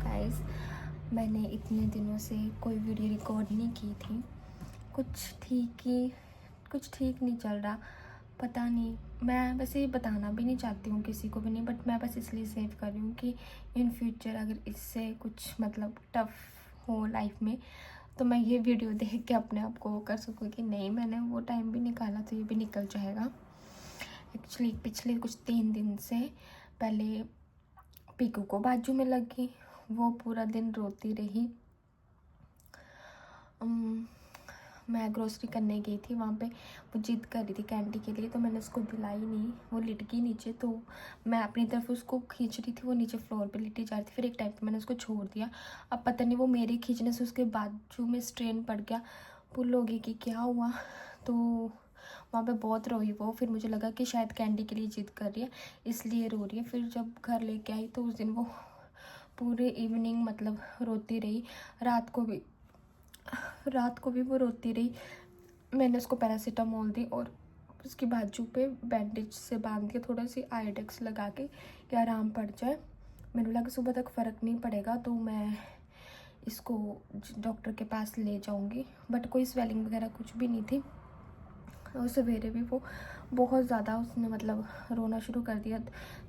Guys, मैंने इतने दिनों से कोई वीडियो रिकॉर्ड नहीं की थी। कुछ ठीक नहीं चल रहा, पता नहीं। मैं वैसे ये बताना भी नहीं चाहती हूँ किसी को भी नहीं, बट मैं बस इसलिए सेव कर रही हूँ कि इन फ्यूचर अगर इससे कुछ मतलब टफ हो लाइफ में तो मैं ये वीडियो देख के अपने आप को वो कर सकूँ कि नहीं, मैंने वो टाइम भी निकाला तो ये भी निकल जाएगा। एक्चुअली पिछले कुछ 3 दिन से पहले पीकू को बाजू में लग गई। वो पूरा दिन रोती रही। मैं ग्रोसरी करने गई थी, वहाँ पे वो जिद कर रही थी कैंडी के लिए, तो मैंने उसको दिलाई नहीं। वो लिट गई नीचे, तो मैं अपनी तरफ उसको खींच रही थी, वो नीचे फ्लोर पे लिटी जा रही थी। फिर एक टाइम पे मैंने उसको छोड़ दिया। अब पता नहीं वो मेरे खींचने से उसके बाजू में स्ट्रेन पड़ गया, पुल हो गई कि क्या हुआ। तो वहाँ पे बहुत रोई वो। फिर मुझे लगा कि शायद कैंडी के लिए जिद कर रही है, इसलिए रो रही है। फिर जब घर लेके आई तो उस दिन वो पूरे इवनिंग मतलब रोती रही। रात को भी वो रोती रही। मैंने उसको पैरासीटामोल दी और उसकी बाजू पे बैंडेज से बांध के थोड़ा सी आयोडेक्स लगा के कि आराम पड़ जाए। मैंने लगा सुबह तक फ़र्क नहीं पड़ेगा तो मैं इसको डॉक्टर के पास ले जाऊंगी, बट कोई स्वेलिंग वगैरह कुछ भी नहीं थी। और सवेरे भी वो बहुत ज़्यादा उसने मतलब रोना शुरू कर दिया।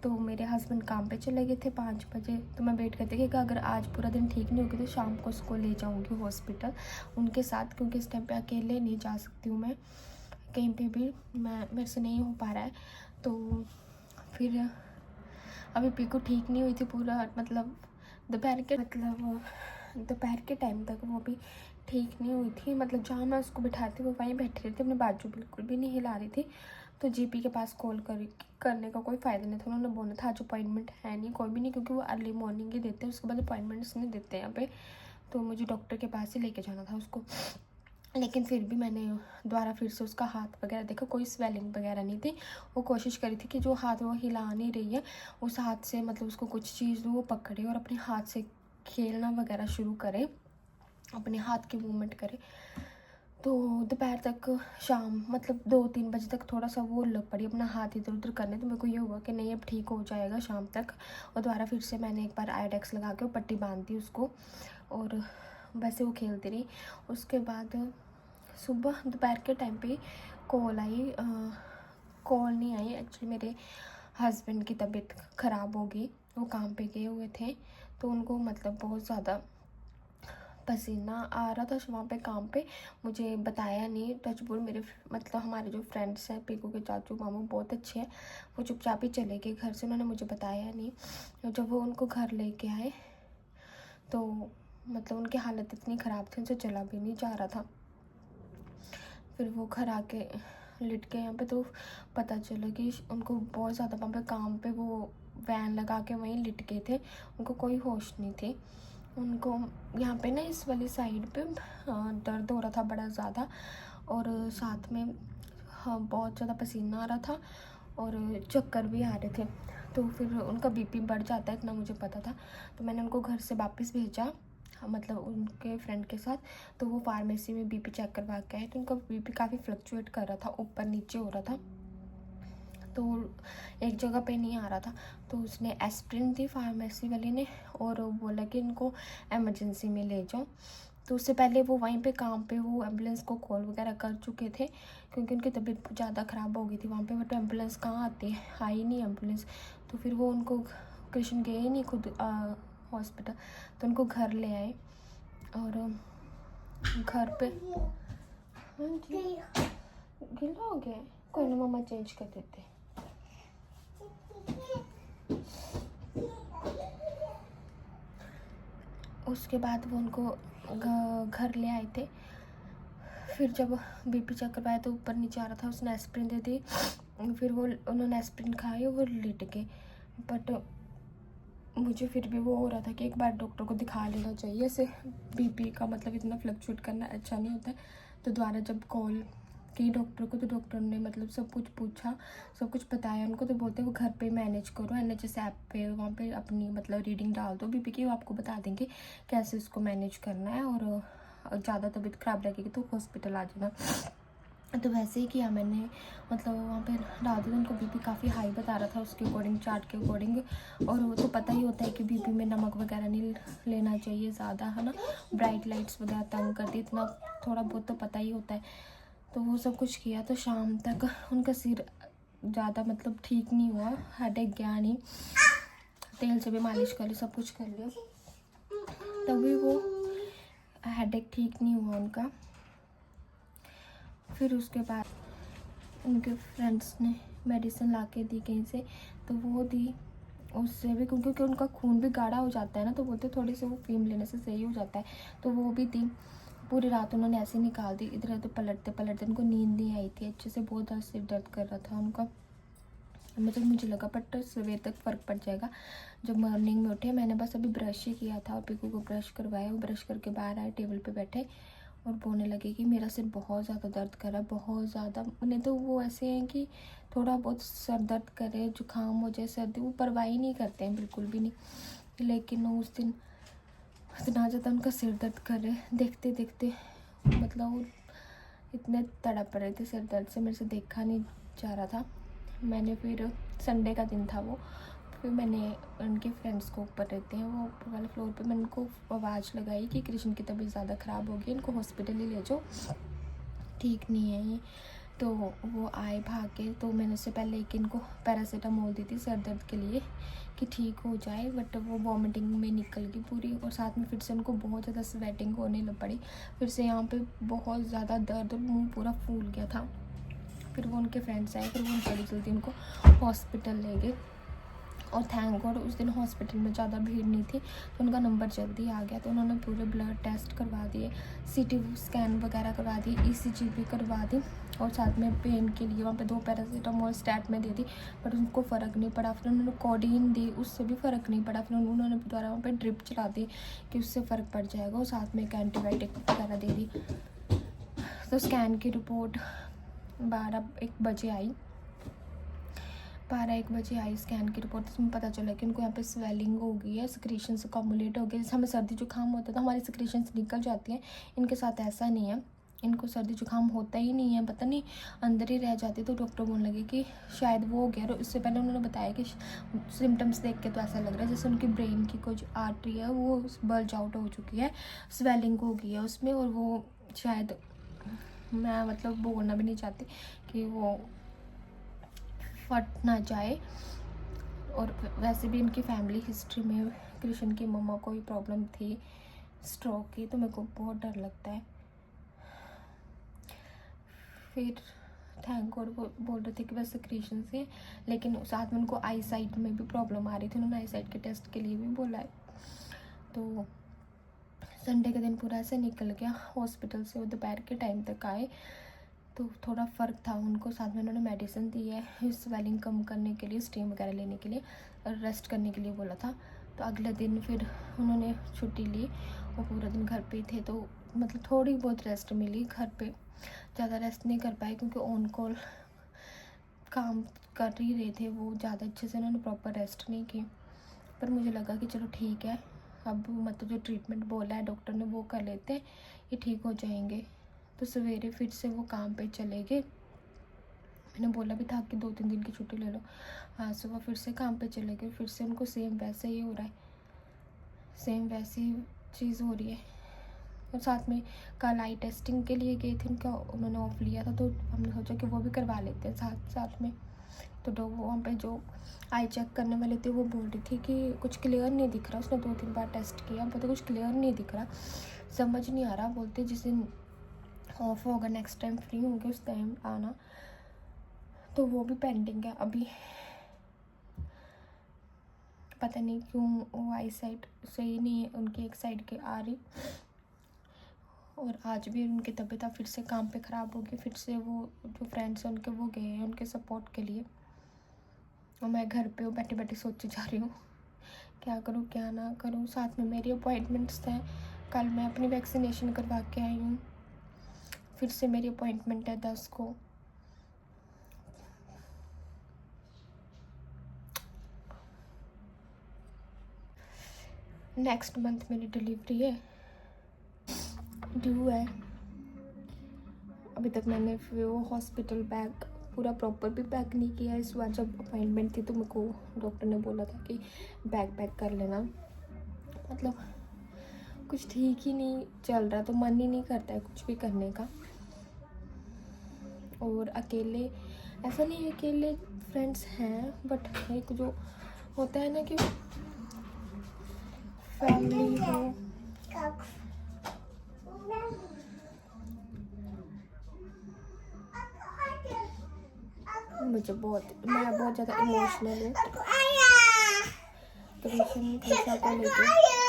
तो मेरे हस्बैंड काम पे चले गए थे 5 बजे। तो मैं वेट करती कि अगर आज पूरा दिन ठीक नहीं होगी तो शाम को उसको ले जाऊंगी हॉस्पिटल उनके साथ, क्योंकि इस टाइम पे अकेले नहीं जा सकती हूँ मैं कहीं पे भी, मेरे से नहीं हो पा रहा है। तो फिर अभी पीकू ठीक नहीं हुई थी पूरा मतलब दोपहर के टाइम तक वो भी ठीक नहीं हुई थी। मतलब जहाँ मैं उसको बिठाती वो वहीं बैठी रही थी, अपने बाजू बिल्कुल भी नहीं हिला रही थी। तो जीपी के पास कॉल करने का कोई फ़ायदा नहीं था। उन्होंने बोला था आज अपॉइंटमेंट है नहीं, कोई भी नहीं, क्योंकि वो अर्ली मॉर्निंग ही देते हैं, उसके बाद अपॉइंटमेंट्स नहीं देते यहाँ पे। तो मुझे डॉक्टर के पास ही लेके जाना था उसको। लेकिन फिर भी मैंने दोबारा फिर से उसका हाथ वगैरह देखा, कोई स्वेलिंग वगैरह नहीं थी। वो कोशिश करी थी कि जो हाथ वो हिला नहीं रही है उस हाथ से मतलब उसको कुछ चीज़ वो पकड़े और अपने हाथ से खेलना वगैरह शुरू करे, अपने हाथ की मूवमेंट करे। तो दोपहर तक शाम मतलब 2-3 बजे तक थोड़ा सा वो लग पड़ी अपना हाथ इधर उधर करने। तो मेरे को ये हुआ कि नहीं अब ठीक हो जाएगा शाम तक। और दोबारा फिर से मैंने एक बार आयोडेक्स लगा के पट्टी बांध दी उसको और वैसे वो खेलती रही। उसके बाद सुबह दोपहर के टाइम पे कॉल नहीं आई। एक्चुअली मेरे हस्बैंड की तबीयत ख़राब हो गई, वो काम पे गए हुए थे तो उनको मतलब बहुत ज़्यादा पसीना आ रहा था वहाँ पे काम पे। मुझे बताया नहीं। टचवुड मेरे मतलब हमारे जो फ्रेंड्स हैं पीकू के चाचू मामू बहुत अच्छे हैं, वो चुपचाप ही चले गए घर से, उन्होंने मुझे बताया नहीं। जब वो उनको घर लेके आए तो मतलब उनकी हालत इतनी ख़राब थी, उनसे चला भी नहीं जा रहा था। फिर वो घर आके लिट गए यहाँ पे, तो पता चला कि उनको बहुत ज़्यादा वहाँ पे काम पे वो वैन लगा के वहीं लिट गए थे, उनको कोई होश नहीं थी। उनको यहाँ पे ना इस वाली साइड पे दर्द हो रहा था बड़ा ज़्यादा, और साथ में बहुत ज़्यादा पसीना आ रहा था और चक्कर भी आ रहे थे। तो फिर उनका बीपी बढ़ जाता है इतना मुझे पता था। तो मैंने उनको घर से वापस भेजा मतलब उनके फ्रेंड के साथ। तो वो फार्मेसी में बीपी चेक करवा के आए, तो उनका बीपी काफ़ी फ्लक्चुएट कर रहा था, ऊपर नीचे हो रहा था, तो एक जगह पे नहीं आ रहा था। तो उसने एस्प्रिन दी फार्मेसी वाले ने और बोला कि इनको इमरजेंसी में ले जाओ। तो उससे पहले वो वहीं पे काम पे वो एम्बुलेंस को कॉल वगैरह कर चुके थे, क्योंकि उनकी तबीयत ज़्यादा ख़राब हो गई थी वहाँ पे। बट एम्बुलेंस कहाँ आती है, आई नहीं एम्बुलेंस। तो फिर वो उनको कृष्ण गए ही नहीं खुद हॉस्पिटल, तो उनको घर ले आए। और घर पे हाँ जी गिला हो गया, कोई ना मम्मा चेंज कर देते। उसके बाद वो उनको घर ले आए थे। फिर जब बीपी चेक करवाया तो ऊपर नीचे आ रहा था, उसने एस्प्रिन दे दी। फिर वो उन्होंने एस्प्रिन खाई और वो लेट गए। बट मुझे फिर भी वो हो रहा था कि एक बार डॉक्टर को दिखा लेना चाहिए, ऐसे बीपी का मतलब इतना फ्लक्चुएट करना अच्छा नहीं होता है। तो दोबारा जब कॉल की डॉक्टर को, तो डॉक्टर ने मतलब सब कुछ पूछा, सब कुछ बताया उनको। तो बोलते वो घर पे मैनेज करो, NHS ऐप पे वहाँ पे अपनी मतलब रीडिंग डाल दो बीपी की, वो आपको बता देंगे कैसे उसको मैनेज करना है। और ज़्यादा तबीयत ख़राब लगेगी तो हॉस्पिटल आ जाना। तो वैसे ही किया मैंने, मतलब वहाँ पे रात दिन उनको बीपी काफ़ी हाई बता रहा था उसके अकॉर्डिंग, चार्ट के अकॉर्डिंग। और वो तो पता ही होता है कि बीपी में नमक वगैरह नहीं लेना चाहिए ज़्यादा, है ना। ब्राइट लाइट्स वगैरह तंग करती, इतना थोड़ा बहुत तो पता ही होता है। तो वो सब कुछ किया, तो शाम तक उनका सिर ज़्यादा मतलब ठीक नहीं हुआ, हेडेक गया नहीं, तेल से भी मालिश कर ली, सब कुछ कर लिया, तभी वो हेडेक ठीक नहीं हुआ उनका। फिर उसके बाद उनके फ्रेंड्स ने मेडिसिन ला के दी कहीं से, तो वो दी, उससे भी क्योंकि उनका खून भी गाढ़ा हो जाता है ना, तो बोलते थोड़ी से वो फीम लेने से सही हो जाता है, तो वो भी दी। पूरी रात उन्होंने ऐसे ही निकाल दी, इधर उधर पलटते पलटते, उनको नींद नहीं आई थी अच्छे से, बहुत ज़्यादा सिर दर्द कर रहा था उनका। मतलब मुझे लगा बट सवेर तक फ़र्क पड़ जाएगा। जब मॉर्निंग में उठे, मैंने बस अभी ब्रश ही किया था और पीकू को ब्रश करवाया, वो ब्रश करके बाहर आए, टेबल पे बैठे और बोलने लगे कि मेरा सिर बहुत ज़्यादा दर्द कर रहा है, बहुत ज़्यादा। नहीं तो वो ऐसे हैं कि थोड़ा बहुत सर दर्द करे, जुकाम हो जाए, सर्दी, वो परवाह ही नहीं करते हैं, बिल्कुल भी नहीं। लेकिन उस दिन इतना ज़्यादा उनका सिर दर्द कर रहे, देखते देखते मतलब वो इतने तड़प रहे थे सिर दर्द से, मेरे से देखा नहीं जा रहा था। मैंने फिर संडे का दिन था वो, फिर मैंने उनके फ्रेंड्स को ऊपर रहते हैं वो ऊपर वाले फ्लोर पे, मैंने उनको आवाज़ लगाई कि कृष्ण की तबीयत ज़्यादा ख़राब हो गई, इनको हॉस्पिटल ही ले जाओ, ठीक नहीं है ये। तो वो आए भाग के, तो मैंने उससे पहले एक इनको पैरासीटामोल दी थी सर दर्द के लिए कि ठीक हो जाए, बट वो वॉमिटिंग में निकल गई पूरी, और साथ में फिर से उनको बहुत ज़्यादा स्वेटिंग होने लग पड़ी, फिर से यहाँ पे बहुत ज़्यादा दर्द और मुँह पूरा फूल गया था। फिर वो उनके फ्रेंड्स आए, फिर वो बड़ी जल्दी उनको हॉस्पिटल ले गए, और थैंक गॉड उस दिन हॉस्पिटल में ज़्यादा भीड़ नहीं थी, तो उनका नंबर जल्दी आ गया। तो उन्होंने पूरे ब्लड टेस्ट करवा दिए, सीटी स्कैन वगैरह करवा दिए, ईसीजी भी करवा दी, और साथ में पेन के लिए वहाँ पे 2 पैरासीटामोल स्टैट में दे दी, बट उनको फ़र्क नहीं पड़ा। फिर उन्होंने कोडीन दी, उससे भी फ़र्क नहीं पड़ा। फिर उन्होंने दोबारा वहाँ पे ड्रिप चला दी कि उससे फ़र्क पड़ जाएगा, और साथ में एक एंटीबायोटिक वगैरह दे दी। तो स्कैन की रिपोर्ट 12-1 बजे आई, 12-1 बजे आई स्कैन की रिपोर्ट। इसमें पता चला कि उनको यहाँ पे स्वेलिंग हो गई है, सिक्रीशंस अकोमुलेट हो गई। जैसे हमें सर्दी जुकाम होता है तो हमारी सिक्रीशंस निकल जाती हैं, इनके साथ ऐसा नहीं है, इनको सर्दी जुकाम होता ही नहीं है, पता नहीं अंदर ही रह जाती। तो डॉक्टर बोलने लगे कि शायद वो हो गया। और इससे पहले उन्होंने बताया कि सिम्टम्स देख के तो ऐसा लग रहा है जैसे उनकी ब्रेन की कुछ आर्टरी है वो बल्ज आउट हो चुकी है, स्वेलिंग हो गई है उसमें, और वो शायद, मैं मतलब बोलना भी नहीं चाहती कि वो फट ना जाए। और वैसे भी इनकी फैमिली हिस्ट्री में कृष्ण की मम्मा को ही प्रॉब्लम थी स्ट्रोक की, तो मेरे को बहुत डर लगता है। फिर थैंक गॉड वो बोल रहे थे कि बस सिक्रीशन से, लेकिन साथ में उनको आई साइट में भी प्रॉब्लम आ रही थी, उन्होंने आई साइट के टेस्ट के लिए भी बोला है। तो संडे के दिन पूरा ऐसे निकल गया, हॉस्पिटल से वो दोपहर के टाइम तक आए, तो थोड़ा फ़र्क था उनको। साथ में उन्होंने मेडिसिन दी है स्वेलिंग कम करने के लिए, स्टीम वगैरह लेने के लिए, और रेस्ट करने के लिए बोला था। तो अगले दिन फिर उन्होंने छुट्टी ली, वो पूरा दिन घर पे ही थे, तो मतलब थोड़ी बहुत रेस्ट मिली घर पे, ज़्यादा रेस्ट नहीं कर पाए क्योंकि ऑन कॉल काम कर ही रहे थे वो, ज़्यादा अच्छे से उन्होंने प्रॉपर रेस्ट नहीं की। पर मुझे लगा कि चलो ठीक है, अब मतलब जो ट्रीटमेंट बोला है डॉक्टर ने वो कर लेते हैं, ये ठीक हो जाएंगे। तो सवेरे फिर से वो काम पे चले गए, मैंने बोला भी था कि 2-3 दिन की छुट्टी ले लो। हाँ, सुबह फिर से काम पे चले गए, फिर से उनको सेम वैसे ही हो रहा है, सेम वैसी चीज़ हो रही है। और साथ में कल आई टेस्टिंग के लिए गए थे, उनका उन्होंने ऑफ लिया था, तो हमने सोचा कि वो भी करवा लेते हैं साथ साथ में। तो वहाँ पे जो आई चेक करने वाले थे वो बोल रही थी कि कुछ क्लियर नहीं दिख रहा, उसने 2-3 बार टेस्ट किया, पता कुछ क्लियर नहीं दिख रहा, समझ नहीं आ रहा। बोलते जिस दिन ऑफ होगा नेक्स्ट टाइम फ्री होंगे उस टाइम आना। तो वो भी पेंडिंग है अभी, पता नहीं क्यों वो आई साइड सही नहीं है उनकी, एक साइड के आ रही। और आज भी उनकी तबीयत फिर से काम पे ख़राब होगी, फिर से वो जो फ्रेंड्स हैं उनके वो गए हैं उनके सपोर्ट के लिए, और मैं घर पे बैठे बैठे सोची जा रही हूँ क्या करूँ क्या ना करूँ। साथ में मेरी अपॉइंटमेंट्स हैं, कल मैं अपनी वैक्सीनेशन करवा के आई हूँ, फिर से मेरी अपॉइंटमेंट है 10 को। नेक्स्ट मंथ मेरी डिलीवरी है, ड्यू है, अभी तक मैंने फिर वो हॉस्पिटल बैग पूरा प्रॉपर भी पैक नहीं किया। इस बार जब अपॉइंटमेंट थी तो मेरे को डॉक्टर ने बोला था कि बैग पैक कर लेना। मतलब कुछ ठीक ही नहीं चल रहा, तो मन ही नहीं करता है कुछ भी करने का। और अकेले ऐसा नहीं है, अकेले फ्रेंड्स हैं, बट एक जो होता है ना कि फैमिली हो। मैं बहुत ज़्यादा इमोशनल हूँ कृष्ण को लेकर।